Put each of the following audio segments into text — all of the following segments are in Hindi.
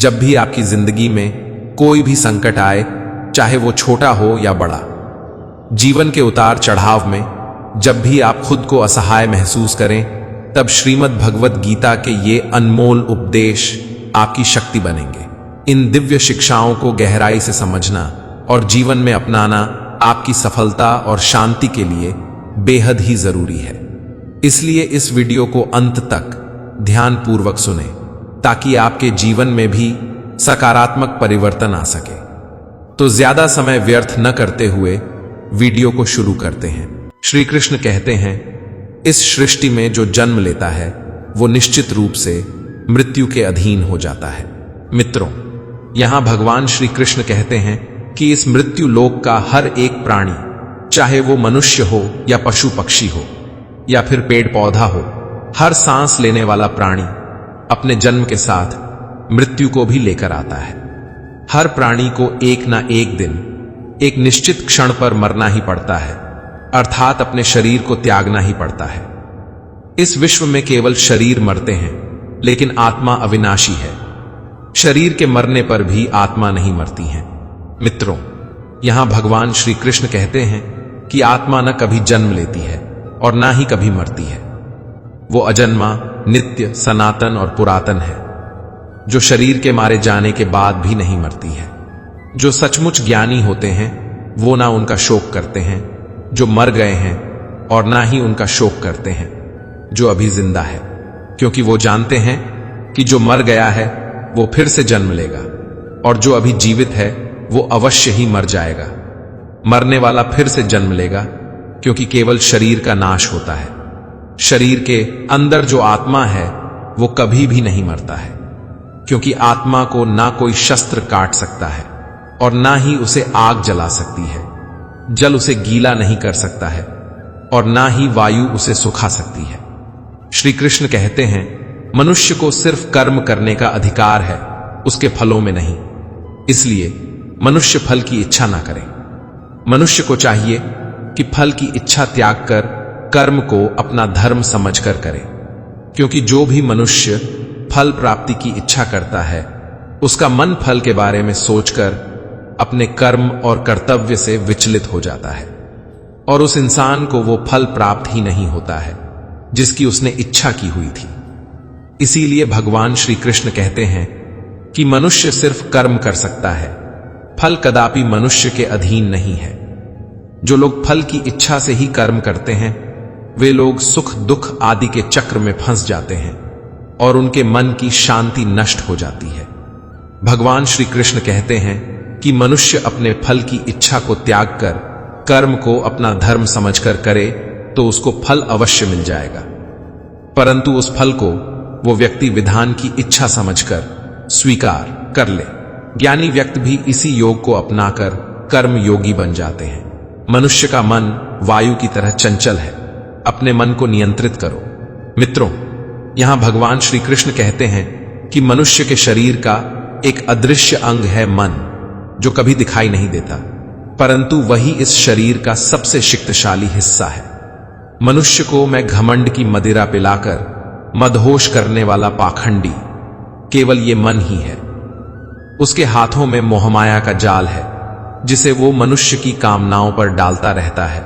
जब भी आपकी जिंदगी में कोई भी संकट आए, चाहे वो छोटा हो या बड़ा, जीवन के उतार चढ़ाव में जब भी आप खुद को असहाय महसूस करें, तब श्रीमद् भगवत गीता के ये अनमोल उपदेश आपकी शक्ति बनेंगे। इन दिव्य शिक्षाओं को गहराई से समझना और जीवन में अपनाना आपकी सफलता और शांति के लिए बेहद ही जरूरी है। इसलिए इस वीडियो को अंत तक ध्यानपूर्वक सुनें, ताकि आपके जीवन में भी सकारात्मक परिवर्तन आ सके। तो ज्यादा समय व्यर्थ न करते हुए वीडियो को शुरू करते हैं। श्री कृष्ण कहते हैं, इस सृष्टि में जो जन्म लेता है वो निश्चित रूप से मृत्यु के अधीन हो जाता है। मित्रों, यहां भगवान श्री कृष्ण कहते हैं कि इस मृत्यु लोक का हर एक प्राणी, चाहे वो मनुष्य हो या पशु पक्षी हो या फिर पेड़ पौधा हो, हर सांस लेने वाला प्राणी अपने जन्म के साथ मृत्यु को भी लेकर आता है। हर प्राणी को एक ना एक दिन एक निश्चित क्षण पर मरना ही पड़ता है, अर्थात अपने शरीर को त्यागना ही पड़ता है। इस विश्व में केवल शरीर मरते हैं, लेकिन आत्मा अविनाशी है। शरीर के मरने पर भी आत्मा नहीं मरती है। मित्रों, यहां भगवान श्री कृष्ण कहते हैं कि आत्मा न कभी जन्म लेती है और ना ही कभी मरती है। वो अजन्मा, नित्य, सनातन और पुरातन है, जो शरीर के मारे जाने के बाद भी नहीं मरती है। जो सचमुच ज्ञानी होते हैं वो ना उनका शोक करते हैं जो मर गए हैं, और ना ही उनका शोक करते हैं जो अभी जिंदा है, क्योंकि वो जानते हैं कि जो मर गया है वो फिर से जन्म लेगा, और जो अभी जीवित है वो अवश्य ही मर जाएगा। मरने वाला फिर से जन्म लेगा, क्योंकि केवल शरीर का नाश होता है। शरीर के अंदर जो आत्मा है वो कभी भी नहीं मरता है, क्योंकि आत्मा को ना कोई शस्त्र काट सकता है और ना ही उसे आग जला सकती है। जल उसे गीला नहीं कर सकता है और ना ही वायु उसे सुखा सकती है। श्री कृष्ण कहते हैं, मनुष्य को सिर्फ कर्म करने का अधिकार है, उसके फलों में नहीं। इसलिए मनुष्य फल की इच्छा ना करे। मनुष्य को चाहिए कि फल की इच्छा त्याग कर कर्म को अपना धर्म समझकर करे, क्योंकि जो भी मनुष्य फल प्राप्ति की इच्छा करता है, उसका मन फल के बारे में सोचकर अपने कर्म और कर्तव्य से विचलित हो जाता है, और उस इंसान को वो फल प्राप्त ही नहीं होता है जिसकी उसने इच्छा की हुई थी। इसीलिए भगवान श्री कृष्ण कहते हैं कि मनुष्य सिर्फ कर्म कर सकता है, फल कदापि मनुष्य के अधीन नहीं है। जो लोग फल की इच्छा से ही कर्म करते हैं, वे लोग सुख दुख आदि के चक्र में फंस जाते हैं और उनके मन की शांति नष्ट हो जाती है। भगवान श्री कृष्ण कहते हैं कि मनुष्य अपने फल की इच्छा को त्याग कर कर्म को अपना धर्म समझकर करे तो उसको फल अवश्य मिल जाएगा, परंतु उस फल को वो व्यक्ति विधान की इच्छा समझकर स्वीकार कर ले। ज्ञानी व्यक्ति भी इसी योग को अपनाकर कर्म योगी बन जाते हैं। मनुष्य का मन वायु की तरह चंचल है, अपने मन को नियंत्रित करो। मित्रों, यहां भगवान श्री कृष्ण कहते हैं कि मनुष्य के शरीर का एक अदृश्य अंग है मन, जो कभी दिखाई नहीं देता, परंतु वही इस शरीर का सबसे शक्तिशाली हिस्सा है। मनुष्य को मैं घमंड की मदिरा पिलाकर मदहोश करने वाला पाखंडी केवल ये मन ही है। उसके हाथों में मोहमाया का जाल है, जिसे वो मनुष्य की कामनाओं पर डालता रहता है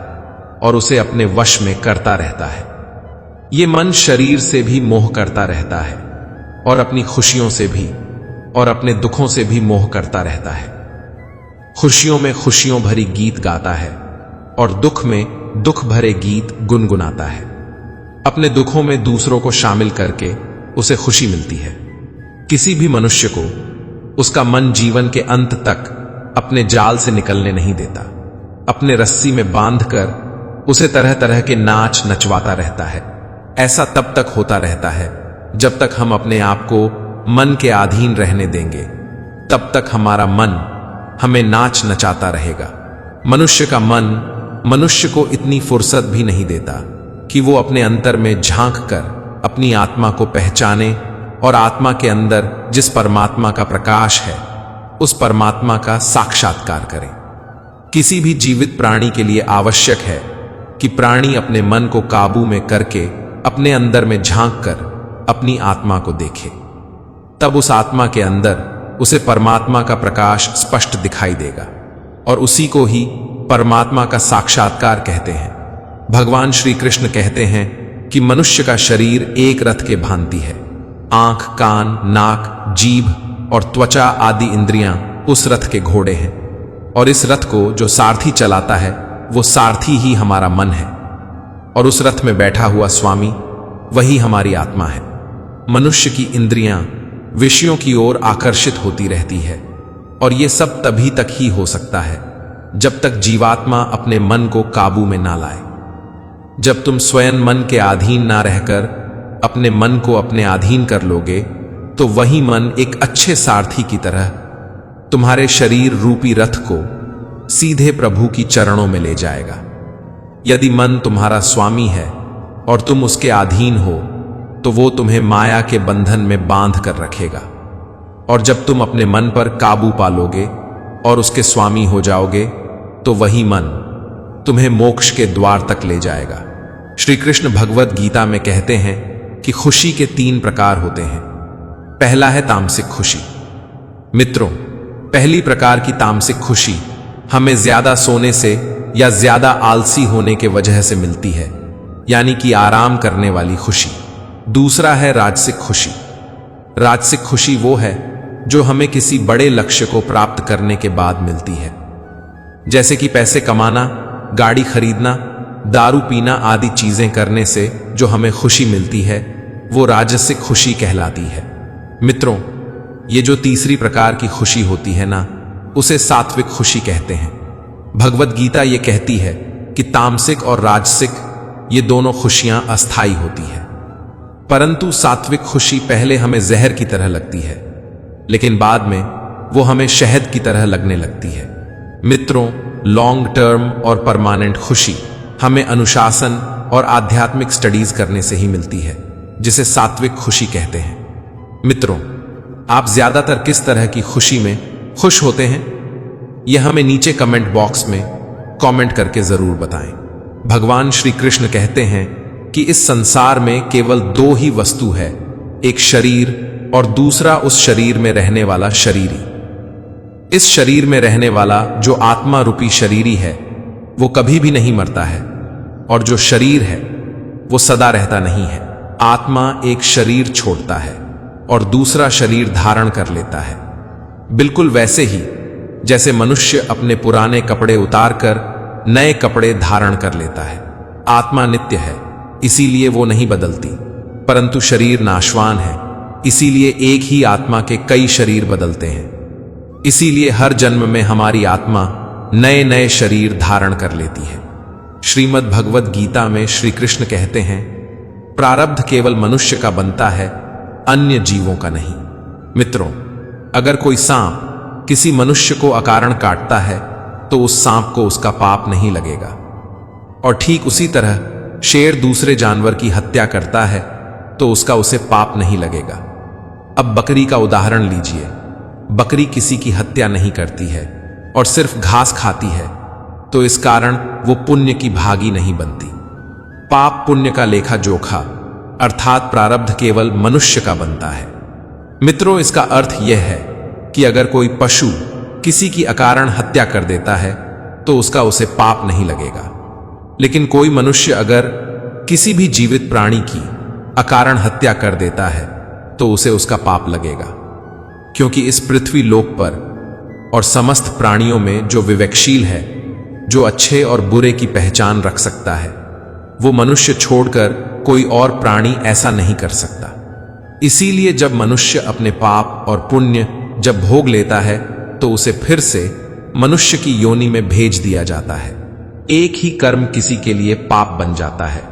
और उसे अपने वश में करता रहता है। ये मन शरीर से भी मोह करता रहता है और अपनी खुशियों से भी और अपने दुखों से भी मोह करता रहता है। खुशियों में खुशियों भरी गीत गाता है और दुख में दुख भरे गीत गुनगुनाता है। अपने दुखों में दूसरों को शामिल करके उसे खुशी मिलती है। किसी भी मनुष्य को उसका मन जीवन के अंत तक अपने जाल से निकलने नहीं देता। अपने रस्सी में बांधकर उसे तरह तरह के नाच नचवाता रहता है। ऐसा तब तक होता रहता है जब तक हम अपने आप को मन के अधीन रहने देंगे, तब तक हमारा मन हमें नाच नचाता रहेगा। मनुष्य का मन मनुष्य को इतनी फुर्सत भी नहीं देता कि वो अपने अंतर में झांक कर अपनी आत्मा को पहचाने और आत्मा के अंदर जिस परमात्मा का प्रकाश है उस परमात्मा का साक्षात्कार करे। किसी भी जीवित प्राणी के लिए आवश्यक है कि प्राणी अपने मन को काबू में करके अपने अंदर में झांक कर अपनी आत्मा को देखे। तब उस आत्मा के अंदर उसे परमात्मा का प्रकाश स्पष्ट दिखाई देगा और उसी को ही परमात्मा का साक्षात्कार कहते हैं। भगवान श्री कृष्ण कहते हैं कि मनुष्य का शरीर एक रथ के भांति है। आंख, कान, नाक, जीभ और त्वचा आदि इंद्रियां उस रथ के घोड़े हैं और इस रथ को जो सारथी चलाता है वो सारथी ही हमारा मन है और उस रथ में बैठा हुआ स्वामी वही हमारी आत्मा है। मनुष्य की इंद्रियां विषयों की ओर आकर्षित होती रहती है और ये सब तभी तक ही हो सकता है जब तक जीवात्मा अपने मन को काबू में ना लाए। जब तुम स्वयं मन के अधीन ना रहकर अपने मन को अपने अधीन कर लोगे तो वही मन एक अच्छे सारथी की तरह तुम्हारे शरीर रूपी रथ को सीधे प्रभु की चरणों में ले जाएगा। यदि मन तुम्हारा स्वामी है और तुम उसके अधीन हो तो वो तुम्हें माया के बंधन में बांध कर रखेगा और जब तुम अपने मन पर काबू पालोगे और उसके स्वामी हो जाओगे तो वही मन तुम्हें मोक्ष के द्वार तक ले जाएगा। श्री कृष्ण भगवत गीता में कहते हैं कि खुशी के 3 प्रकार होते हैं। पहला है तामसिक खुशी। मित्रों, पहली प्रकार की तामसिक खुशी हमें ज्यादा सोने से या ज्यादा आलसी होने के वजह से मिलती है, यानी कि आराम करने वाली खुशी। दूसरा है राजसिक खुशी। राजसिक खुशी वो है जो हमें किसी बड़े लक्ष्य को प्राप्त करने के बाद मिलती है, जैसे कि पैसे कमाना, गाड़ी खरीदना, दारू पीना आदि चीजें करने से जो हमें खुशी मिलती है वो राजसिक खुशी कहलाती है। मित्रों, ये जो तीसरी प्रकार की खुशी होती है ना, उसे सात्विक खुशी कहते हैं। भगवत गीता ये कहती है कि तामसिक और राजसिक ये दोनों खुशियां अस्थायी होती है, परंतु सात्विक खुशी पहले हमें जहर की तरह लगती है लेकिन बाद में वो हमें शहद की तरह लगने लगती है। मित्रों, लॉन्ग टर्म और परमानेंट खुशी हमें अनुशासन और आध्यात्मिक स्टडीज करने से ही मिलती है, जिसे सात्विक खुशी कहते हैं। मित्रों, आप ज्यादातर किस तरह की खुशी में खुश होते हैं? यह हमें नीचे कमेंट बॉक्स में कमेंट करके जरूर बताएं। भगवान श्री कृष्ण कहते हैं कि इस संसार में केवल 2 ही वस्तु है, एक शरीर और दूसरा उस शरीर में रहने वाला शरीरी। इस शरीर में रहने वाला जो आत्मा रूपी शरीरी है वो कभी भी नहीं मरता है और जो शरीर है वो सदा रहता नहीं है। आत्मा एक शरीर छोड़ता है और दूसरा शरीर धारण कर लेता है, बिल्कुल वैसे ही जैसे मनुष्य अपने पुराने कपड़े उतारकर नए कपड़े धारण कर लेता है। आत्मा नित्य है, इसीलिए वो नहीं बदलती, परंतु शरीर नाशवान है, इसीलिए एक ही आत्मा के कई शरीर बदलते हैं। इसीलिए हर जन्म में हमारी आत्मा नए नए शरीर धारण कर लेती है। श्रीमद् भगवत गीता में श्री कृष्ण कहते हैं, प्रारब्ध केवल मनुष्य का बनता है, अन्य जीवों का नहीं। मित्रों, अगर कोई सांप किसी मनुष्य को अकारण काटता है तो उस सांप को उसका पाप नहीं लगेगा, और ठीक उसी तरह शेर दूसरे जानवर की हत्या करता है तो उसका उसे पाप नहीं लगेगा। अब बकरी का उदाहरण लीजिए। बकरी किसी की हत्या नहीं करती है और सिर्फ घास खाती है, तो इस कारण वो पुण्य की भागी नहीं बनती। पाप पुण्य का लेखा जोखा अर्थात प्रारब्ध केवल मनुष्य का बनता है। मित्रों, इसका अर्थ यह है कि अगर कोई पशु किसी की अकारण हत्या कर देता है तो उसका उसे पाप नहीं लगेगा, लेकिन कोई मनुष्य अगर किसी भी जीवित प्राणी की अकारण हत्या कर देता है तो उसे उसका पाप लगेगा, क्योंकि इस पृथ्वी लोक पर और समस्त प्राणियों में जो विवेकशील है, जो अच्छे और बुरे की पहचान रख सकता है, वो मनुष्य छोड़कर कोई और प्राणी ऐसा नहीं कर सकता। इसीलिए जब मनुष्य अपने पाप और पुण्य जब भोग लेता है तो उसे फिर से मनुष्य की योनि में भेज दिया जाता है। एक ही कर्म किसी के लिए पाप बन जाता है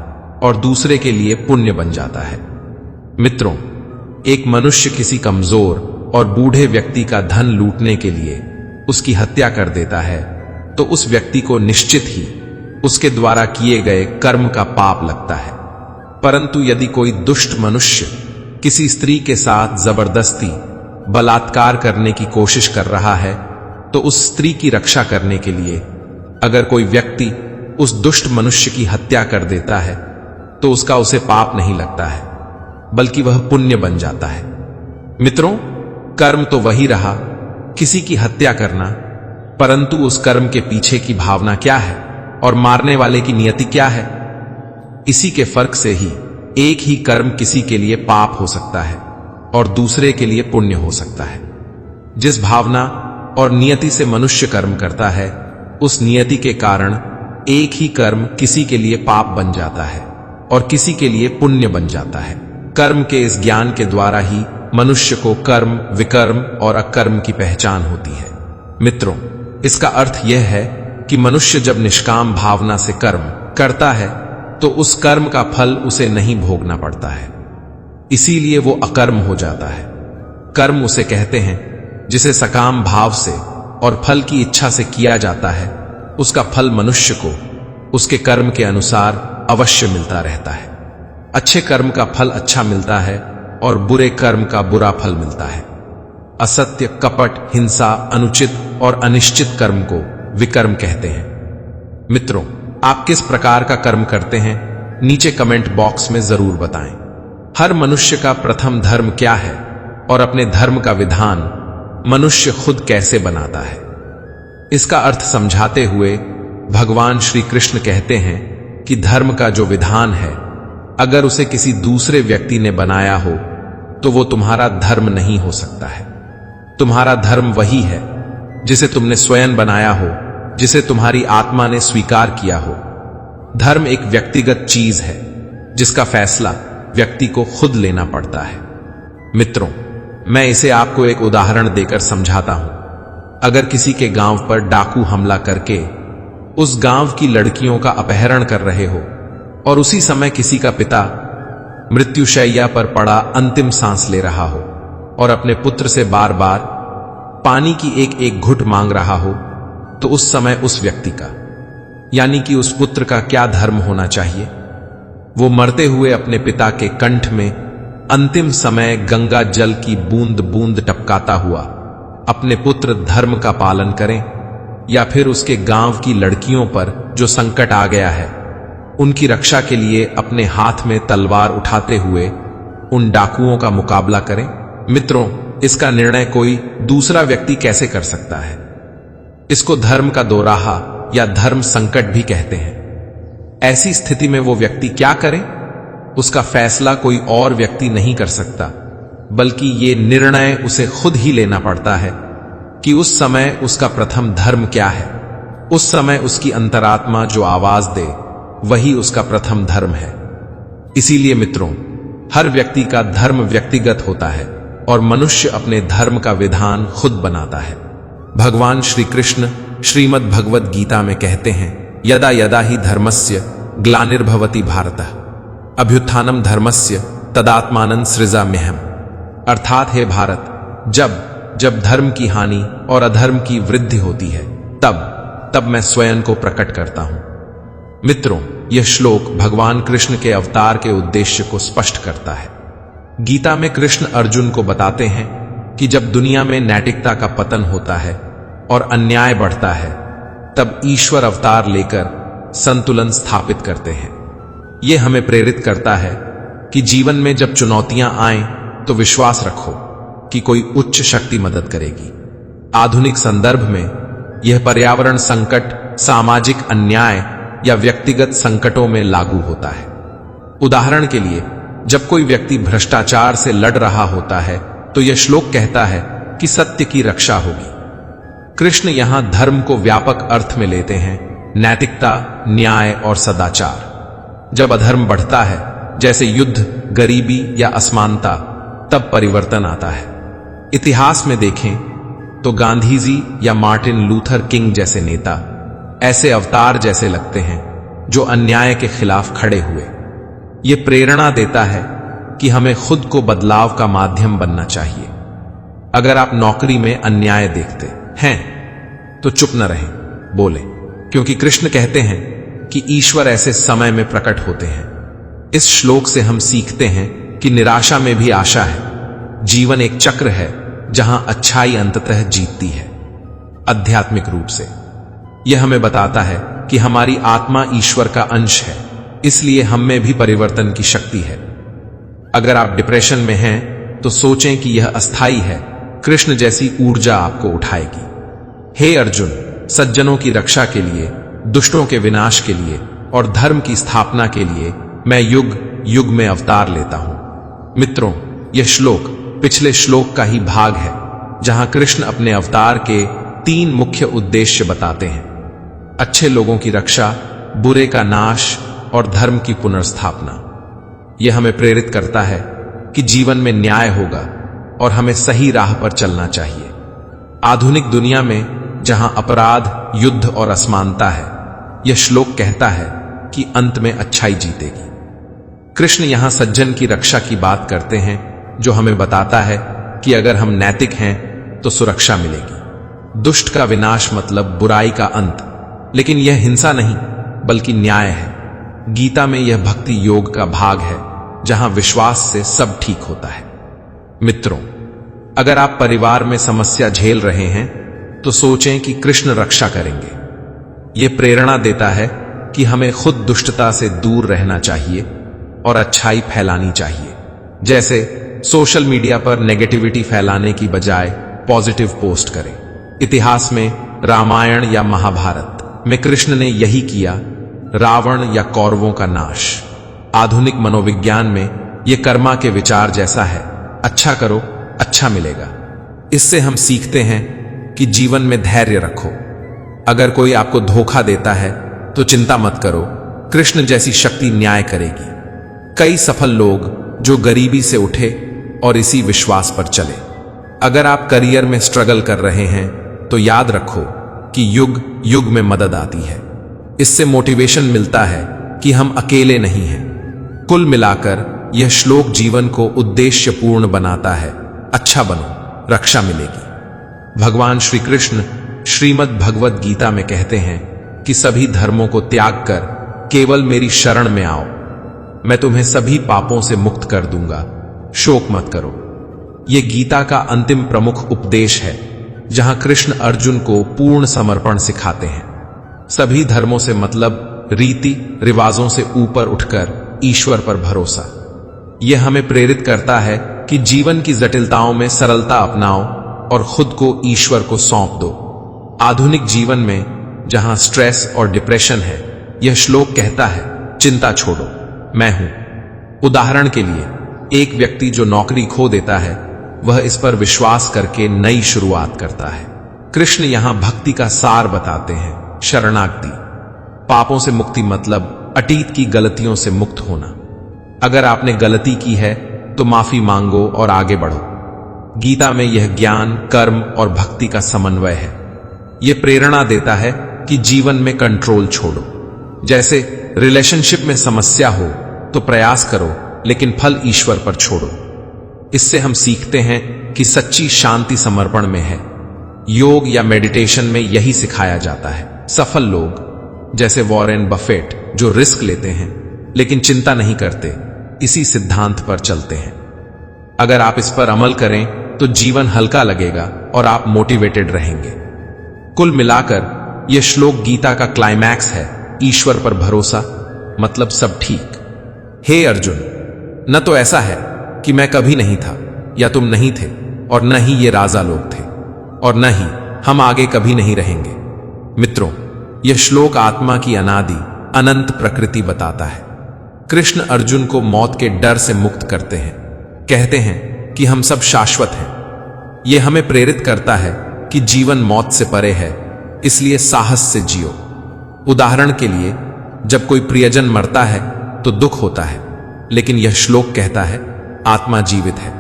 और दूसरे के लिए पुण्य बन जाता है। मित्रों, एक मनुष्य किसी कमजोर और बूढ़े व्यक्ति का धन लूटने के लिए उसकी हत्या कर देता है तो उस व्यक्ति को निश्चित ही उसके द्वारा किए गए कर्म का पाप लगता है। परंतु यदि कोई दुष्ट मनुष्य किसी स्त्री के साथ जबरदस्ती बलात्कार करने की कोशिश कर रहा है तो उस स्त्री की रक्षा करने के लिए अगर कोई व्यक्ति उस दुष्ट मनुष्य की हत्या कर देता है तो उसे पाप नहीं लगता है, बल्कि वह पुण्य बन जाता है। मित्रों, कर्म तो वही रहा, किसी की हत्या करना, परंतु उस कर्म के पीछे की भावना क्या है और मारने वाले की नियति क्या है? इसी के फर्क से ही एक ही कर्म किसी के लिए पाप हो सकता है और दूसरे के लिए पुण्य हो सकता है। जिस भावना और नियति से मनुष्य कर्म करता है, उस नियति के कारण एक ही कर्म किसी के लिए पाप बन जाता है और किसी के लिए पुण्य बन जाता है। कर्म के इस ज्ञान के द्वारा ही मनुष्य को कर्म, विकर्म और अकर्म की पहचान होती है। मित्रों, इसका अर्थ यह है कि मनुष्य जब निष्काम भावना से कर्म करता है तो उस कर्म का फल उसे नहीं भोगना पड़ता है, इसीलिए वो अकर्म हो जाता है। कर्म उसे कहते हैं जिसे सकाम भाव से और फल की इच्छा से किया जाता है, उसका फल मनुष्य को उसके कर्म के अनुसार अवश्य मिलता रहता है। अच्छे कर्म का फल अच्छा मिलता है और बुरे कर्म का बुरा फल मिलता है। असत्य, कपट, हिंसा, अनुचित और अनिश्चित कर्म को विकर्म कहते हैं। मित्रों, आप किस प्रकार का कर्म करते हैं, नीचे कमेंट बॉक्स में जरूर बताएं। हर मनुष्य का प्रथम धर्म क्या है और अपने धर्म का विधान मनुष्य खुद कैसे बनाता है, इसका अर्थ समझाते हुए भगवान श्री कृष्ण कहते हैं कि धर्म का जो विधान है, अगर उसे किसी दूसरे व्यक्ति ने बनाया हो तो वो तुम्हारा धर्म नहीं हो सकता है। तुम्हारा धर्म वही है जिसे तुमने स्वयं बनाया हो, जिसे तुम्हारी आत्मा ने स्वीकार किया हो। धर्म एक व्यक्तिगत चीज है जिसका फैसला व्यक्ति को खुद लेना पड़ता है। मित्रों, मैं इसे आपको एक उदाहरण देकर समझाता हूं। अगर किसी के गांव पर डाकू हमला करके उस गांव की लड़कियों का अपहरण कर रहे हो और उसी समय किसी का पिता मृत्युशैया पर पड़ा अंतिम सांस ले रहा हो और अपने पुत्र से बार बार पानी की एक एक घुट मांग रहा हो, तो उस समय उस व्यक्ति का, यानी कि उस पुत्र का क्या धर्म होना चाहिए? वो मरते हुए अपने पिता के कंठ में अंतिम समय गंगा जल की बूंद बूंद टपकाता हुआ अपने पुत्र धर्म का पालन करें, या फिर उसके गांव की लड़कियों पर जो संकट आ गया है उनकी रक्षा के लिए अपने हाथ में तलवार उठाते हुए उन डाकुओं का मुकाबला करें? मित्रों, इसका निर्णय कोई दूसरा व्यक्ति कैसे कर सकता है? इसको धर्म का दोराहा या धर्म संकट भी कहते हैं। ऐसी स्थिति में वो व्यक्ति क्या करे, उसका फैसला कोई और व्यक्ति नहीं कर सकता, बल्कि ये निर्णय उसे खुद ही लेना पड़ता है कि उस समय उसका प्रथम धर्म क्या है। उस समय उसकी अंतरात्मा जो आवाज दे वही उसका प्रथम धर्म है। इसीलिए मित्रों, हर व्यक्ति का धर्म व्यक्तिगत होता है और मनुष्य अपने धर्म का विधान खुद बनाता है। भगवान श्री कृष्ण श्रीमद् भगवद गीता में कहते हैं, यदा यदा ही धर्मस्य ग्लानिर्भवति भारतः अभ्युत्थानम धर्मस्य तदात्मानं सृजाम्यहम्। अर्थात हे भारत, जब जब धर्म की हानि और अधर्म की वृद्धि होती है, तब मैं स्वयं को प्रकट करता हूं। मित्रों, यह श्लोक भगवान कृष्ण के अवतार के उद्देश्य को स्पष्ट करता है। गीता में कृष्ण अर्जुन को बताते हैं कि जब दुनिया में नैतिकता का पतन होता है और अन्याय बढ़ता है, तब ईश्वर अवतार लेकर संतुलन स्थापित करते हैं। यह हमें प्रेरित करता है कि जीवन में जब चुनौतियां आएं तो विश्वास रखो कि कोई उच्च शक्ति मदद करेगी। आधुनिक संदर्भ में यह पर्यावरण संकट, सामाजिक अन्याय या व्यक्तिगत संकटों में लागू होता है। उदाहरण के लिए, जब कोई व्यक्ति भ्रष्टाचार से लड़ रहा होता है तो यह श्लोक कहता है कि सत्य की रक्षा होगी। कृष्ण यहां धर्म को व्यापक अर्थ में लेते हैं, नैतिकता, न्याय और सदाचार। जब अधर्म बढ़ता है, जैसे युद्ध, गरीबी या असमानता, तब परिवर्तन आता है। इतिहास में देखें तो गांधी जी या मार्टिन लूथर किंग जैसे नेता ऐसे अवतार जैसे लगते हैं जो अन्याय के खिलाफ खड़े हुए। यह प्रेरणा देता है कि हमें खुद को बदलाव का माध्यम बनना चाहिए। अगर आप नौकरी में अन्याय देखते हैं तो चुप न रहें, बोलें, क्योंकि कृष्ण कहते हैं कि ईश्वर ऐसे समय में प्रकट होते हैं। इस श्लोक से हम सीखते हैं कि निराशा में भी आशा है। जीवन एक चक्र है जहां अच्छाई अंततः जीतती है। आध्यात्मिक रूप से यह हमें बताता है कि हमारी आत्मा ईश्वर का अंश है, इसलिए हम में भी परिवर्तन की शक्ति है। अगर आप डिप्रेशन में हैं तो सोचें कि यह अस्थायी है, कृष्ण जैसी ऊर्जा आपको उठाएगी। हे अर्जुन, सज्जनों की रक्षा के लिए, दुष्टों के विनाश के लिए और धर्म की स्थापना के लिए मैं युग युग में अवतार लेता हूं। मित्रों, यह श्लोक पिछले श्लोक का ही भाग है, जहां कृष्ण अपने अवतार के 3 मुख्य उद्देश्य बताते हैं: अच्छे लोगों की रक्षा, बुरे का नाश और धर्म की पुनर्स्थापना। यह हमें प्रेरित करता है कि जीवन में न्याय होगा और हमें सही राह पर चलना चाहिए। आधुनिक दुनिया में जहां अपराध, युद्ध और असमानता है, यह श्लोक कहता है कि अंत में अच्छाई जीतेगी। कृष्ण यहां सज्जन की रक्षा की बात करते हैं, जो हमें बताता है कि अगर हम नैतिक हैं तो सुरक्षा मिलेगी। दुष्ट का विनाश मतलब बुराई का अंत, लेकिन यह हिंसा नहीं बल्कि न्याय है। गीता में यह भक्ति योग का भाग है, जहां विश्वास से सब ठीक होता है। मित्रों, अगर आप परिवार में समस्या झेल रहे हैं तो सोचें कि कृष्ण रक्षा करेंगे। यह प्रेरणा देता है कि हमें खुद दुष्टता से दूर रहना चाहिए और अच्छाई फैलानी चाहिए। जैसे सोशल मीडिया पर नेगेटिविटी फैलाने की बजाय पॉजिटिव पोस्ट करें। इतिहास में रामायण या महाभारत में कृष्ण ने यही किया, रावण या कौरवों का नाश। आधुनिक मनोविज्ञान में यह कर्मा के विचार जैसा है, अच्छा करो अच्छा मिलेगा। इससे हम सीखते हैं कि जीवन में धैर्य रखो। अगर कोई आपको धोखा देता है तो चिंता मत करो, कृष्ण जैसी शक्ति न्याय करेगी। कई सफल लोग जो गरीबी से उठे और इसी विश्वास पर चले। अगर आप करियर में स्ट्रगल कर रहे हैं तो याद रखो कि युग युग में मदद आती है। इससे मोटिवेशन मिलता है कि हम अकेले नहीं हैं। कुल मिलाकर यह श्लोक जीवन को उद्देश्यपूर्ण बनाता है। अच्छा बनो, रक्षा मिलेगी। भगवान श्री कृष्ण श्रीमद् भगवद गीता में कहते हैं कि सभी धर्मों को त्याग कर केवल मेरी शरण में आओ, मैं तुम्हें सभी पापों से मुक्त कर दूंगा, शोक मत करो। यह गीता का अंतिम प्रमुख उपदेश है, जहां कृष्ण अर्जुन को पूर्ण समर्पण सिखाते हैं। सभी धर्मों से मतलब रीति रिवाजों से ऊपर उठकर ईश्वर पर भरोसा। यह हमें प्रेरित करता है कि जीवन की जटिलताओं में सरलता अपनाओ और खुद को ईश्वर को सौंप दो। आधुनिक जीवन में जहां स्ट्रेस और डिप्रेशन है, यह श्लोक कहता है, चिंता छोड़ो, मैं हूं। उदाहरण के लिए, एक व्यक्ति जो नौकरी खो देता है, वह इस पर विश्वास करके नई शुरुआत करता है। कृष्ण यहां भक्ति का सार बताते हैं, शरणागति। पापों से मुक्ति मतलब अतीत की गलतियों से मुक्त होना। अगर आपने गलती की है तो माफी मांगो और आगे बढ़ो। गीता में यह ज्ञान, कर्म और भक्ति का समन्वय है। यह प्रेरणा देता है कि जीवन में कंट्रोल छोड़ो। जैसे रिलेशनशिप में समस्या हो तो प्रयास करो, लेकिन फल ईश्वर पर छोड़ो। इससे हम सीखते हैं कि सच्ची शांति समर्पण में है। योग या मेडिटेशन में यही सिखाया जाता है। सफल लोग जैसे वॉरेन बफेट, जो रिस्क लेते हैं लेकिन चिंता नहीं करते, इसी सिद्धांत पर चलते हैं। अगर आप इस पर अमल करें तो जीवन हल्का लगेगा और आप मोटिवेटेड रहेंगे। कुल मिलाकर यह श्लोक गीता का क्लाइमैक्स है, ईश्वर पर भरोसा मतलब सब ठीक। हे अर्जुन, न तो ऐसा है कि मैं कभी नहीं था या तुम नहीं थे, और न ही ये राजा लोग थे, और न ही हम आगे कभी नहीं रहेंगे। मित्रों, यह श्लोक आत्मा की अनादि अनंत प्रकृति बताता है। कृष्ण अर्जुन को मौत के डर से मुक्त करते हैं, कहते हैं कि हम सब शाश्वत हैं। यह हमें प्रेरित करता है कि जीवन मौत से परे है, इसलिए साहस से जियो। उदाहरण के लिए, जब कोई प्रियजन मरता है तो दुख होता है, लेकिन यह श्लोक कहता है आत्मा जीवित है।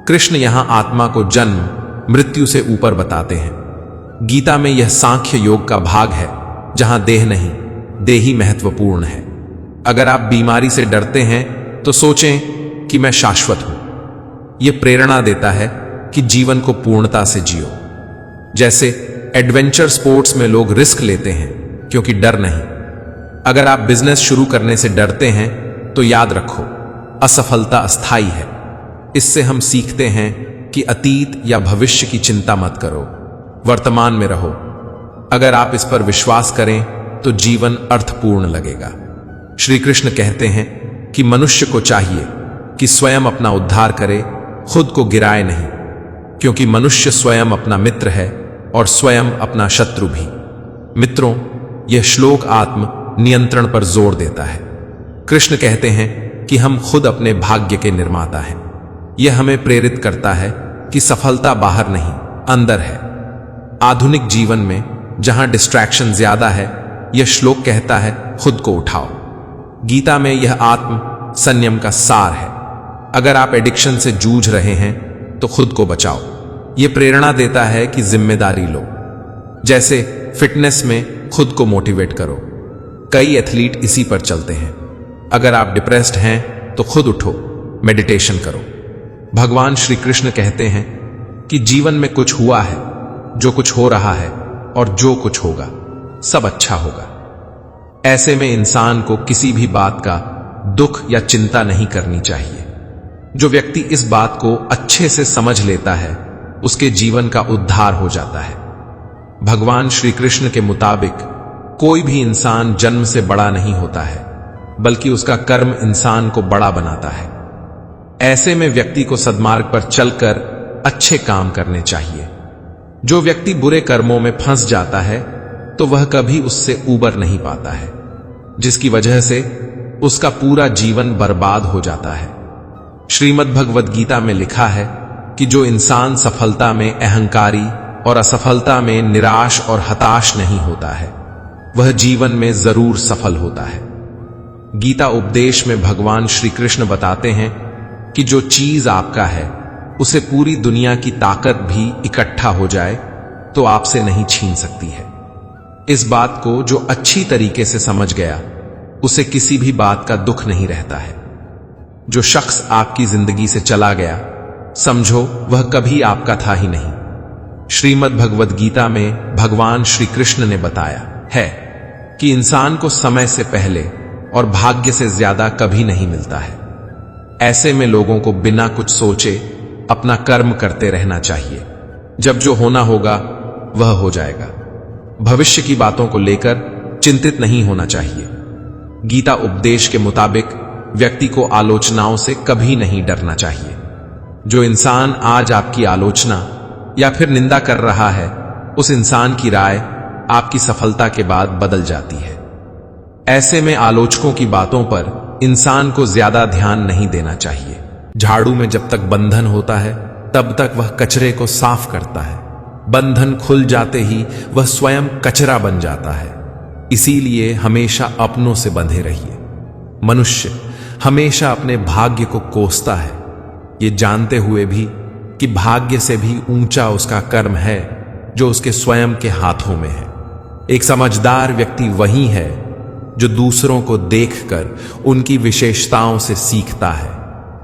कृष्ण यहां आत्मा को जन्म मृत्यु से ऊपर बताते हैं। गीता में यह सांख्य योग का भाग है, जहां देह नहीं, देही महत्वपूर्ण है। अगर आप बीमारी से डरते हैं तो सोचें कि मैं शाश्वत हूं। यह प्रेरणा देता है कि जीवन को पूर्णता से जियो। जैसे एडवेंचर स्पोर्ट्स में लोग रिस्क लेते हैं क्योंकि डर नहीं। अगर आप बिजनेस शुरू करने से डरते हैं तो याद रखो, असफलता अस्थायी है। इससे हम सीखते हैं कि अतीत या भविष्य की चिंता मत करो, वर्तमान में रहो। अगर आप इस पर विश्वास करें तो जीवन अर्थपूर्ण लगेगा। श्री कृष्ण कहते हैं कि मनुष्य को चाहिए कि स्वयं अपना उद्धार करे, खुद को गिराए नहीं। क्योंकि मनुष्य स्वयं अपना मित्र है और स्वयं अपना शत्रु भी। मित्रों, यह श्लोक आत्म नियंत्रण पर जोर देता है। कृष्ण कहते हैं कि हम खुद अपने भाग्य के निर्माता हैं। यह हमें प्रेरित करता है कि सफलता बाहर नहीं, अंदर है। आधुनिक जीवन में जहां डिस्ट्रैक्शन ज्यादा है, यह श्लोक कहता है खुद को उठाओ। गीता में यह आत्म संयम का सार है। अगर आप एडिक्शन से जूझ रहे हैं तो खुद को बचाओ। यह प्रेरणा देता है कि जिम्मेदारी लो। जैसे फिटनेस में खुद को मोटिवेट करो। कई एथलीट इसी पर चलते हैं। अगर आप डिप्रेस्ड हैं तो खुद उठो, मेडिटेशन करो। भगवान श्री कृष्ण कहते हैं कि जीवन में कुछ हुआ है, जो कुछ हो रहा है और जो कुछ होगा सब अच्छा होगा। ऐसे में इंसान को किसी भी बात का दुख या चिंता नहीं करनी चाहिए। जो व्यक्ति इस बात को अच्छे से समझ लेता है, उसके जीवन का उद्धार हो जाता है। भगवान श्री कृष्ण के मुताबिक कोई भी इंसान जन्म से बड़ा नहीं होता है, बल्कि उसका कर्म इंसान को बड़ा बनाता है। ऐसे में व्यक्ति को सद्मार्ग पर चलकर अच्छे काम करने चाहिए। जो व्यक्ति बुरे कर्मों में फंस जाता है तो वह कभी उससे उबर नहीं पाता है, जिसकी वजह से उसका पूरा जीवन बर्बाद हो जाता है। श्रीमद् भगवद गीता में लिखा है कि जो इंसान सफलता में अहंकारी और असफलता में निराश और हताश नहीं होता है, वह जीवन में जरूर सफल होता है। गीता उपदेश में भगवान श्री कृष्ण बताते हैं कि जो चीज आपका है, उसे पूरी दुनिया की ताकत भी इकट्ठा हो जाए तो आपसे नहीं छीन सकती है। इस बात को जो अच्छी तरीके से समझ गया, उसे किसी भी बात का दुख नहीं रहता है। जो शख्स आपकी जिंदगी से चला गया, समझो वह कभी आपका था ही नहीं। श्रीमद् भगवद गीता में भगवान श्री कृष्ण ने बताया है कि इंसान को समय से पहले और भाग्य से ज्यादा कभी नहीं मिलता है। ऐसे में लोगों को बिना कुछ सोचे अपना कर्म करते रहना चाहिए। जब जो होना होगा वह हो जाएगा। भविष्य की बातों को लेकर चिंतित नहीं होना चाहिए। गीता उपदेश के मुताबिक व्यक्ति को आलोचनाओं से कभी नहीं डरना चाहिए। जो इंसान आज आपकी आलोचना या फिर निंदा कर रहा है, उस इंसान की राय आपकी सफलता के बाद बदल जाती है। ऐसे में आलोचकों की बातों पर इंसान को ज्यादा ध्यान नहीं देना चाहिए। झाड़ू में जब तक बंधन होता है, तब तक वह कचरे को साफ करता है। बंधन खुल जाते ही वह स्वयं कचरा बन जाता है। इसीलिए हमेशा अपनों से बंधे रहिए। मनुष्य हमेशा अपने भाग्य को कोसता है, ये जानते हुए भी कि भाग्य से भी ऊंचा उसका कर्म है जो उसके स्वयं के हाथों में है। एक समझदार व्यक्ति वही है जो दूसरों को देखकर उनकी विशेषताओं से सीखता है,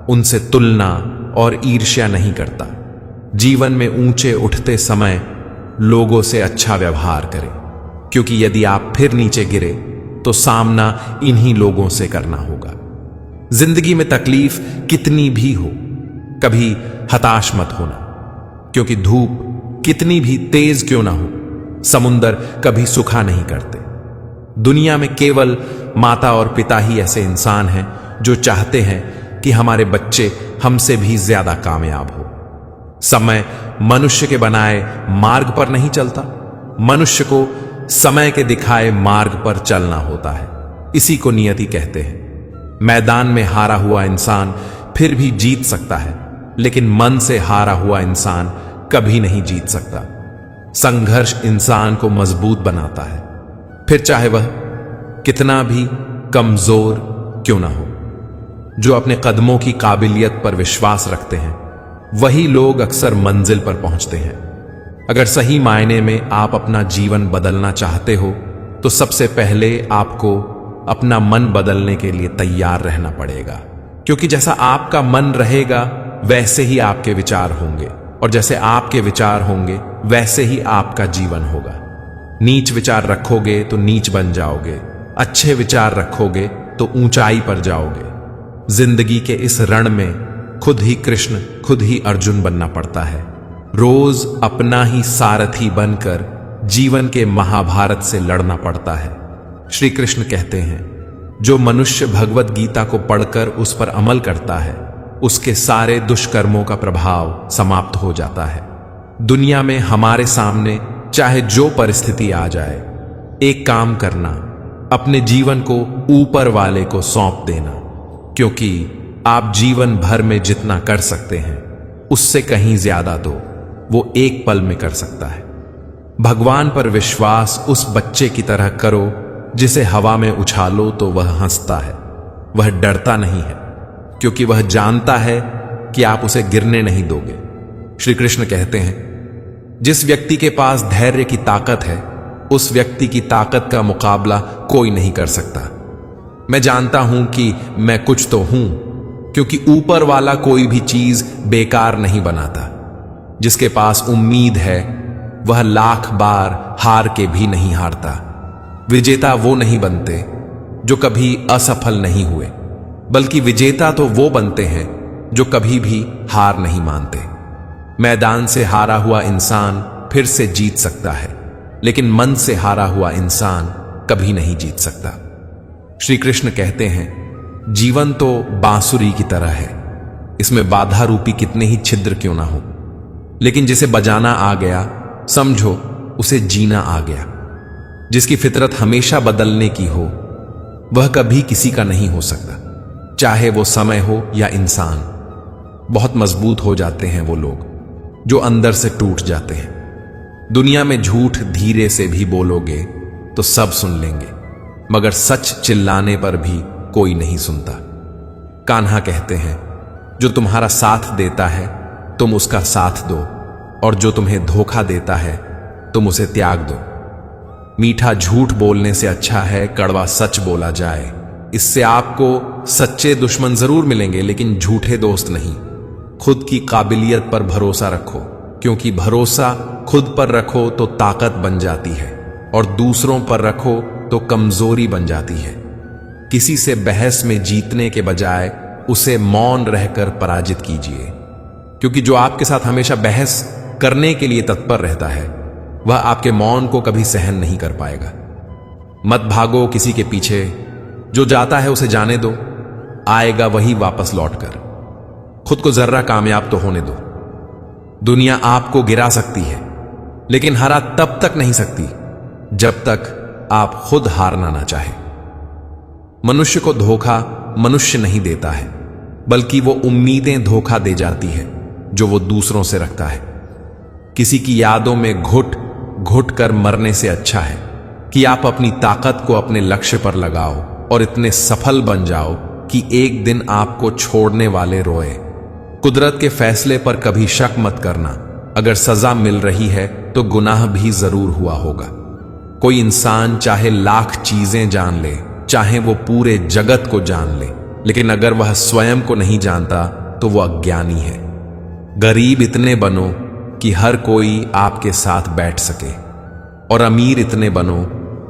उनसे तुलना और ईर्ष्या नहीं करता। जीवन में ऊंचे उठते समय लोगों से अच्छा व्यवहार करें, क्योंकि यदि आप फिर नीचे गिरे तो सामना इन्हीं लोगों से करना होगा। जिंदगी में तकलीफ कितनी भी हो, कभी हताश मत होना, क्योंकि धूप कितनी भी तेज क्यों ना हो, समुंदर कभी सूखा नहीं करते। दुनिया में केवल माता और पिता ही ऐसे इंसान हैं जो चाहते हैं कि हमारे बच्चे हमसे भी ज्यादा कामयाब हो। समय मनुष्य के बनाए मार्ग पर नहीं चलता, मनुष्य को समय के दिखाए मार्ग पर चलना होता है। इसी को नियति कहते हैं। मैदान में हारा हुआ इंसान फिर भी जीत सकता है, लेकिन मन से हारा हुआ इंसान कभी नहीं जीत सकता। संघर्ष इंसान को मजबूत बनाता है, फिर चाहे वह कितना भी कमजोर क्यों ना हो। जो अपने कदमों की काबिलियत पर विश्वास रखते हैं, वही लोग अक्सर मंजिल पर पहुंचते हैं। अगर सही मायने में आप अपना जीवन बदलना चाहते हो, तो सबसे पहले आपको अपना मन बदलने के लिए तैयार रहना पड़ेगा, क्योंकि जैसा आपका मन रहेगा वैसे ही आपके विचार होंगे, और जैसे आपके विचार होंगे वैसे ही आपका जीवन होगा। नीच विचार रखोगे तो नीच बन जाओगे, अच्छे विचार रखोगे तो ऊंचाई पर जाओगे। जिंदगी के इस रण में खुद ही कृष्ण, खुद ही अर्जुन बनना पड़ता है। रोज अपना ही सारथी बनकर जीवन के महाभारत से लड़ना पड़ता है। श्री कृष्ण कहते हैं, जो मनुष्य भगवत गीता को पढ़कर उस पर अमल करता है, उसके सारे दुष्कर्मों का प्रभाव समाप्त हो जाता है। दुनिया में हमारे सामने चाहे जो परिस्थिति आ जाए, एक काम करना, अपने जीवन को ऊपर वाले को सौंप देना, क्योंकि आप जीवन भर में जितना कर सकते हैं उससे कहीं ज्यादा तो वो एक पल में कर सकता है। भगवान पर विश्वास उस बच्चे की तरह करो जिसे हवा में उछालो तो वह हंसता है। वह डरता नहीं है क्योंकि वह जानता है कि आप उसे गिरने नहीं दोगे। श्री कृष्ण कहते हैं, जिस व्यक्ति के पास धैर्य की ताकत है उस व्यक्ति की ताकत का मुकाबला कोई नहीं कर सकता। मैं जानता हूं कि मैं कुछ तो हूं, क्योंकि ऊपर वाला कोई भी चीज बेकार नहीं बनाता। जिसके पास उम्मीद है वह लाख बार हार के भी नहीं हारता। विजेता वो नहीं बनते जो कभी असफल नहीं हुए, बल्कि विजेता तो वो बनते हैं जो कभी भी हार नहीं मानते। मैदान से हारा हुआ इंसान फिर से जीत सकता है, लेकिन मन से हारा हुआ इंसान कभी नहीं जीत सकता। श्री कृष्ण कहते हैं, जीवन तो बांसुरी की तरह है, इसमें बाधा रूपी कितने ही छिद्र क्यों ना हो, लेकिन जिसे बजाना आ गया समझो उसे जीना आ गया। जिसकी फितरत हमेशा बदलने की हो वह कभी किसी का नहीं हो सकता, चाहे वो समय हो या इंसान। बहुत मजबूत हो जाते हैं वो लोग जो अंदर से टूट जाते हैं। दुनिया में झूठ धीरे से भी बोलोगे तो सब सुन लेंगे, मगर सच चिल्लाने पर भी कोई नहीं सुनता। कान्हा कहते हैं, जो तुम्हारा साथ देता है तुम उसका साथ दो, और जो तुम्हें धोखा देता है तुम उसे त्याग दो। मीठा झूठ बोलने से अच्छा है कड़वा सच बोला जाए। इससे आपको सच्चे दुश्मन जरूर मिलेंगे, लेकिन झूठे दोस्त नहीं। खुद की काबिलियत पर भरोसा रखो, क्योंकि भरोसा खुद पर रखो तो ताकत बन जाती है, और दूसरों पर रखो तो कमजोरी बन जाती है। किसी से बहस में जीतने के बजाय उसे मौन रहकर पराजित कीजिए, क्योंकि जो आपके साथ हमेशा बहस करने के लिए तत्पर रहता है वह आपके मौन को कभी सहन नहीं कर पाएगा। मत भागो किसी के पीछे, जो जाता है उसे जाने दो, आएगा वही वापस लौटकर। खुद को जर्रा कामयाब तो होने दो। दुनिया आपको गिरा सकती है, लेकिन हरा तब तक नहीं सकती जब तक आप खुद हारना ना चाहे। मनुष्य को धोखा मनुष्य नहीं देता है, बल्कि वो उम्मीदें धोखा दे जाती है जो वो दूसरों से रखता है। किसी की यादों में घुट घुट कर मरने से अच्छा है कि आप अपनी ताकत को अपने लक्ष्य पर लगाओ और इतने सफल बन जाओ कि एक दिन आपको छोड़ने वाले रोए। कुदरत के फैसले पर कभी शक मत करना। अगर सजा मिल रही है तो गुनाह भी जरूर हुआ होगा। कोई इंसान चाहे लाख चीजें जान ले, चाहे वो पूरे जगत को जान ले, लेकिन अगर वह स्वयं को नहीं जानता तो वह अज्ञानी है। गरीब इतने बनो कि हर कोई आपके साथ बैठ सके, और अमीर इतने बनो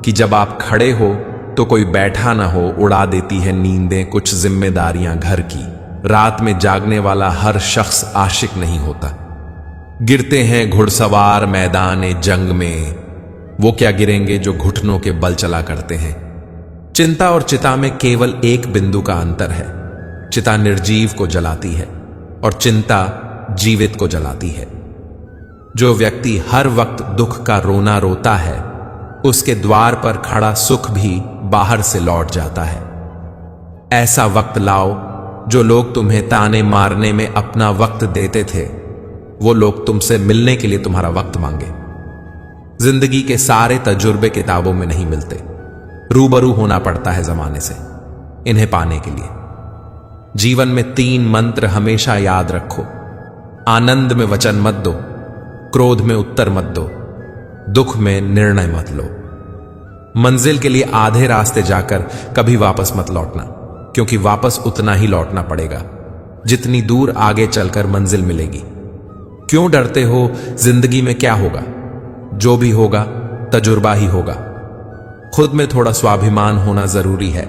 कि जब आप खड़े हो तो कोई बैठा ना हो। उड़ा देती है नींदें कुछ जिम्मेदारियां घर की। रात में जागने वाला हर शख्स आशिक नहीं होता। गिरते हैं घुड़सवार मैदान जंग में, वो क्या गिरेंगे जो घुटनों के बल चला करते हैं। चिंता और चिता में केवल एक बिंदु का अंतर है। चिता निर्जीव को जलाती है और चिंता जीवित को जलाती है। जो व्यक्ति हर वक्त दुख का रोना रोता है, उसके द्वार पर खड़ा सुख भी बाहर से लौट जाता है। ऐसा वक्त लाओ जो लोग तुम्हें ताने मारने में अपना वक्त देते थे, वो लोग तुमसे मिलने के लिए तुम्हारा वक्त मांगे। जिंदगी के सारे तजुर्बे किताबों में नहीं मिलते, रूबरू होना पड़ता है जमाने से इन्हें पाने के लिए। जीवन में 3 मंत्र हमेशा याद रखो। आनंद में वचन मत दो, क्रोध में उत्तर मत दो, दुख में निर्णय मत लो। मंजिल के लिए आधे रास्ते जाकर कभी वापस मत लौटना, क्योंकि वापस उतना ही लौटना पड़ेगा जितनी दूर आगे चलकर मंजिल मिलेगी। क्यों डरते हो? जिंदगी में क्या होगा? जो भी होगा तजुर्बा ही होगा। खुद में थोड़ा स्वाभिमान होना जरूरी है,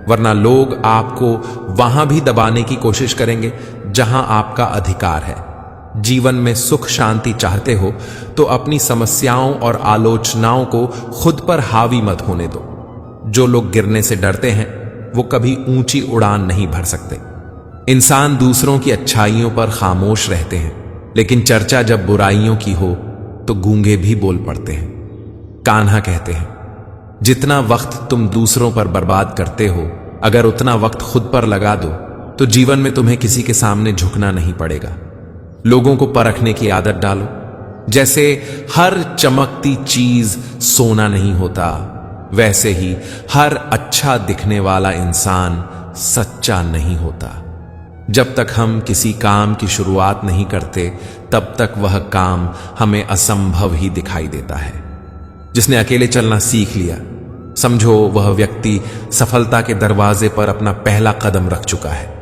वरना लोग आपको वहां भी दबाने की कोशिश करेंगे जहां आपका अधिकार है। जीवन में सुख शांति चाहते हो तो अपनी समस्याओं और आलोचनाओं को खुद पर हावी मत होने दो। जो लोग गिरने से डरते हैं वो कभी ऊंची उड़ान नहीं भर सकते। इंसान दूसरों की अच्छाइयों पर खामोश रहते हैं, लेकिन चर्चा जब बुराइयों की हो तो गूंगे भी बोल पड़ते हैं। कान्हा कहते हैं, जितना वक्त तुम दूसरों पर बर्बाद करते हो, अगर उतना वक्त खुद पर लगा दो तो जीवन में तुम्हें किसी के सामने झुकना नहीं पड़ेगा। लोगों को परखने की आदत डालो। जैसे हर चमकती चीज सोना नहीं होता, वैसे ही हर अच्छा दिखने वाला इंसान सच्चा नहीं होता। जब तक हम किसी काम की शुरुआत नहीं करते, तब तक वह काम हमें असंभव ही दिखाई देता है। जिसने अकेले चलना सीख लिया, समझो वह व्यक्ति सफलता के दरवाजे पर अपना पहला कदम रख चुका है।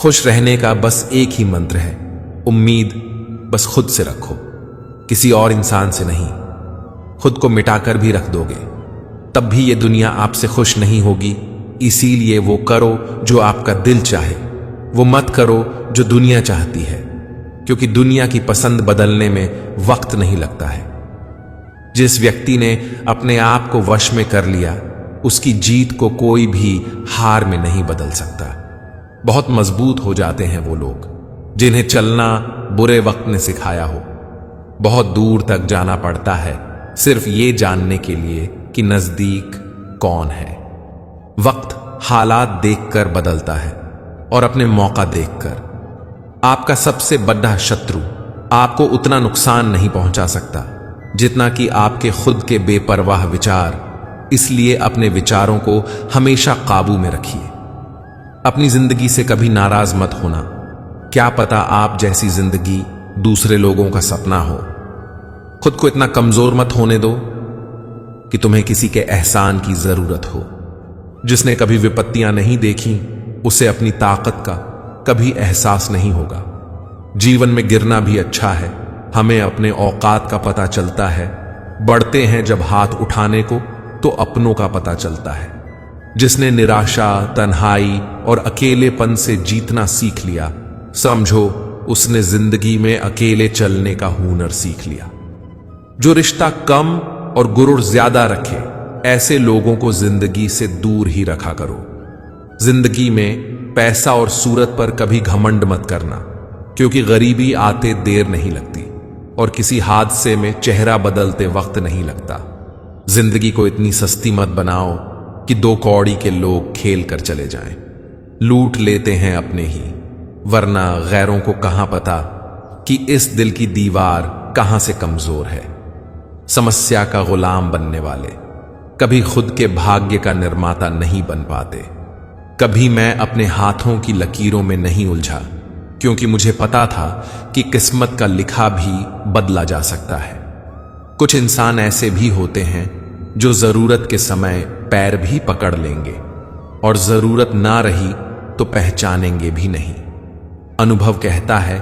खुश रहने का बस एक ही मंत्र है, उम्मीद बस खुद से रखो, किसी और इंसान से नहीं। खुद को मिटाकर भी रख दोगे तब भी ये दुनिया आपसे खुश नहीं होगी। इसीलिए वो करो जो आपका दिल चाहे, वो मत करो जो दुनिया चाहती है, क्योंकि दुनिया की पसंद बदलने में वक्त नहीं लगता है। जिस व्यक्ति ने अपने आप को वश में कर लिया, उसकी जीत को कोई भी हार में नहीं बदल सकता। बहुत मजबूत हो जाते हैं वो लोग जिन्हें चलना बुरे वक्त ने सिखाया हो। बहुत दूर तक जाना पड़ता है सिर्फ ये जानने के लिए कि नजदीक कौन है। वक्त हालात देखकर बदलता है और अपने मौका देखकर। आपका सबसे बड़ा शत्रु आपको उतना नुकसान नहीं पहुंचा सकता जितना कि आपके खुद के बेपरवाह विचार। इसलिए अपने विचारों को हमेशा काबू में रखिए। अपनी जिंदगी से कभी नाराज मत होना। क्या पता आप जैसी जिंदगी दूसरे लोगों का सपना हो। खुद को इतना कमजोर मत होने दो कि तुम्हें किसी के एहसान की जरूरत हो। जिसने कभी विपत्तियां नहीं देखी, उसे अपनी ताकत का कभी एहसास नहीं होगा। जीवन में गिरना भी अच्छा है, हमें अपने औकात का पता चलता है। बढ़ते हैं जब हाथ उठाने को तो अपनों का पता चलता है। जिसने निराशा, तन्हाई और अकेलेपन से जीतना सीख लिया, समझो उसने जिंदगी में अकेले चलने का हुनर सीख लिया। जो रिश्ता कम और गुरूर ज्यादा रखे, ऐसे लोगों को जिंदगी से दूर ही रखा करो। जिंदगी में पैसा और सूरत पर कभी घमंड मत करना, क्योंकि गरीबी आते देर नहीं लगती और किसी हादसे में चेहरा बदलते वक्त नहीं लगता। जिंदगी को इतनी सस्ती मत बनाओ कि 2 कौड़ी के लोग खेल कर चले जाएं। लूट लेते हैं अपने ही, वरना गैरों को कहां पता कि इस दिल की दीवार कहां से कमजोर है। समस्या का गुलाम बनने वाले कभी खुद के भाग्य का निर्माता नहीं बन पाते। कभी मैं अपने हाथों की लकीरों में नहीं उलझा, क्योंकि मुझे पता था कि किस्मत का लिखा भी बदला जा सकता है। कुछ इंसान ऐसे भी होते हैं जो जरूरत के समय पैर भी पकड़ लेंगे और जरूरत ना रही तो पहचानेंगे भी नहीं। अनुभव कहता है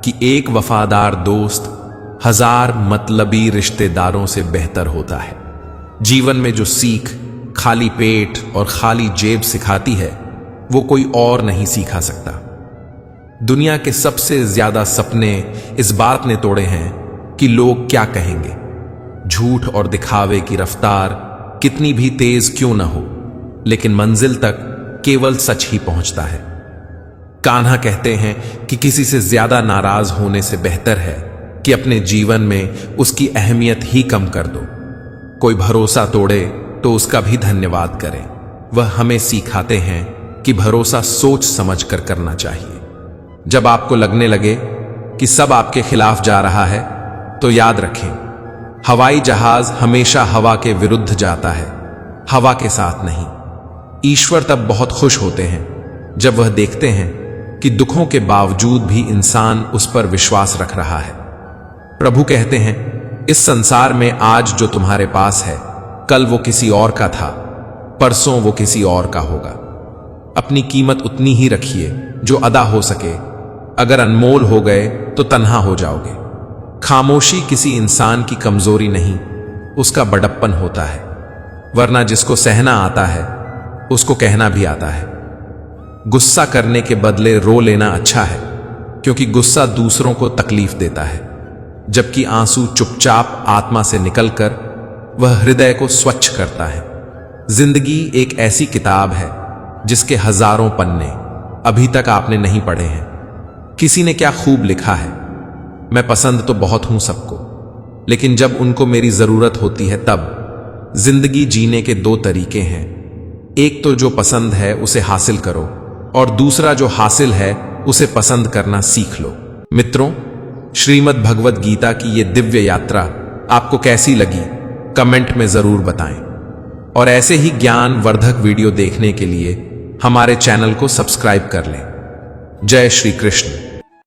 कि एक वफादार दोस्त 1000 मतलबी रिश्तेदारों से बेहतर होता है। जीवन में जो सीख खाली पेट और खाली जेब सिखाती है, वो कोई और नहीं सिखा सकता। दुनिया के सबसे ज्यादा सपने इस बात ने तोड़े हैं कि लोग क्या कहेंगे। झूठ और दिखावे की रफ्तार कितनी भी तेज क्यों न हो, लेकिन मंजिल तक केवल सच ही पहुंचता है। कान्हा कहते हैं कि किसी से ज्यादा नाराज होने से बेहतर है कि अपने जीवन में उसकी अहमियत ही कम कर दो। कोई भरोसा तोड़े तो उसका भी धन्यवाद करें। वह हमें सिखाते हैं कि भरोसा सोच समझ कर करना चाहिए। जब आपको लगने लगे कि सब आपके खिलाफ जा रहा है, तो याद रखें, हवाई जहाज हमेशा हवा के विरुद्ध जाता है, हवा के साथ नहीं। ईश्वर तब बहुत खुश होते हैं जब वह देखते हैं कि दुखों के बावजूद भी इंसान उस पर विश्वास रख रहा है। प्रभु कहते हैं, इस संसार में आज जो तुम्हारे पास है, कल वो किसी और का था, परसों वो किसी और का होगा। अपनी कीमत उतनी ही रखिए जो अदा हो सके। अगर अनमोल हो गए तो तन्हा हो जाओगे। खामोशी किसी इंसान की कमजोरी नहीं, उसका बड़प्पन होता है। वरना जिसको सहना आता है, उसको कहना भी आता है। गुस्सा करने के बदले रो लेना अच्छा है, क्योंकि गुस्सा दूसरों को तकलीफ देता है, जबकि आंसू चुपचाप आत्मा से निकलकर वह हृदय को स्वच्छ करता है। जिंदगी एक ऐसी किताब है जिसके हजारों पन्ने, अभी तक आपने नहीं पढ़े हैं। किसी ने क्या खूब लिखा है, मैं पसंद तो बहुत हूं सबको, लेकिन जब उनको मेरी जरूरत होती है तब। जिंदगी जीने के दो तरीके हैं, एक तो जो पसंद है उसे हासिल करो और दूसरा जो हासिल है उसे पसंद करना सीख लो। मित्रों, श्रीमद् भगवद गीता की ये दिव्य यात्रा आपको कैसी लगी कमेंट में जरूर बताएं और ऐसे ही ज्ञान वर्धक वीडियो देखने के लिए हमारे चैनल को सब्सक्राइब कर लें। जय श्री कृष्ण।